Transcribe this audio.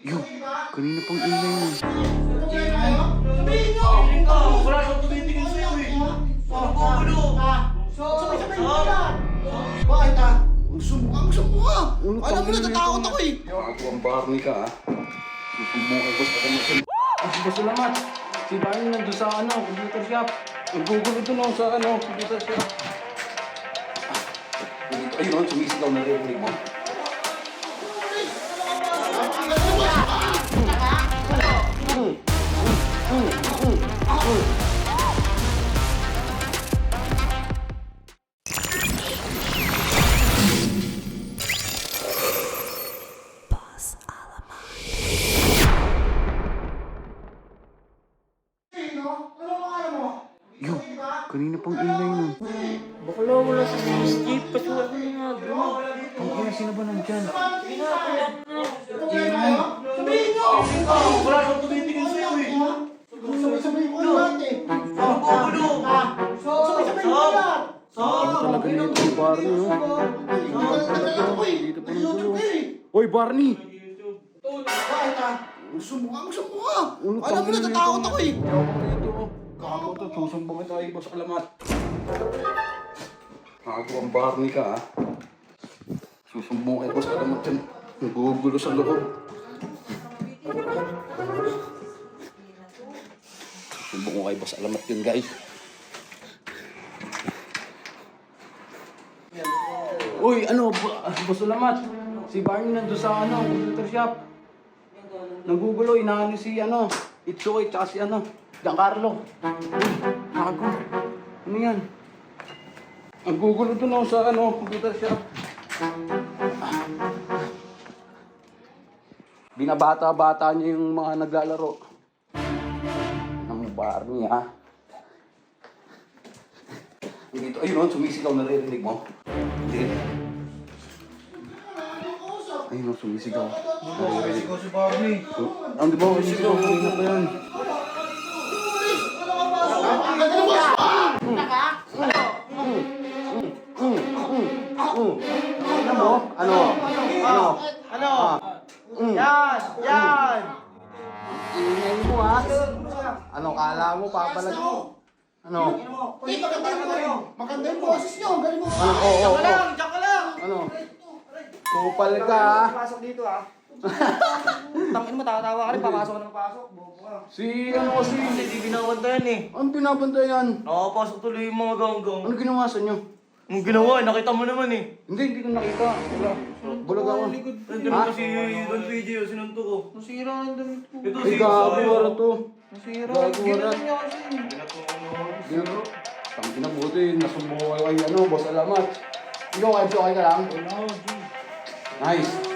Yun, kanina pang ingay mo. Sabihin nyo! Wala nang tumitingin sa'yo eh. Nagugulo. Sabay-sabay mo yan. Bakit ha? Gusto mo ka. Alam mo, natatakot ako eh. Ako ang Barney ka, ha? Susumbong kay boss pag naman. Si Boss Salamat. Si Barney nandun sa computer shop. Naggugulo doon sa computer shop. Ayun, sumisigaw na rin mo. Yun, kanina pang ingay mo. Bakla wala sa Steve. Kasi wala nga doon. Ang ina, sino ba nandyan? Sabihin nyo! Wala nang tumitingin sa'yo eh. Sabay-sabay mo yan eh. Nagugulo. Sabay-sabay mo yan. Ano talaga nito yung Barney, oh? Dito pa ng gulo. Hoy, Barney! Bakit ha? Gusto mo ka. Ulo, Alam mo, natatakot ako eh. Ako to, susumbong kita kay Boss Alamat. Ako ang Barney ka, ha? Susumbong kay Boss Alamat yan. Nagugulo sa loob. Susumbong ko kay Boss Alamat yun, guys. Uy, Boss Salamat. Si Barney nandun sa computer shop. Nagugulo, inaano si Itsuki, tsaka si Giancarlo. Uy, nago. Ano yan? Nagugulo doon sa computer shop. Binabata-bata niya yung mga naglalaro. Ng Barney, ha? Dito, ayun, sumisigaw, naririnig mo? Hindi. Ayun, sumisigaw. Naririnig. Si Barney. Ang di ba, sumisigaw, kanina pa yan. Yan! Ingay mo, ha? Ano, kala mo, papalag mo? Ano? Hey, maganda yung boses nyo. Galing mo. Oo. Diyan ka lang. Ano? Kupal ka, ha? Pasok dito ha. Tangin mo, tawa-tawa ka rin. Papasok ka ng pasok. Bobo ka. Si kasi? Hindi binabantayan eh. Ang binabantayan? Nakapasok tuloy yung mga ganggang. Ano ginawa sa inyo? Ang ginawa, nakita mo naman eh. Hindi ko nakita. Wala. Bulag ako. Nandun Ha? pa si Don PJ, sinunto ko. Nasira ang damit ko. Ito Ay, si gago, wala to. Nasira. Gago, wala. Ginawa niya kasi. Ginagawa. Ang kinabuti, nasumbong ko kay Boss Alamat. Ikaw, okay ka lang? Wala, G. Nice.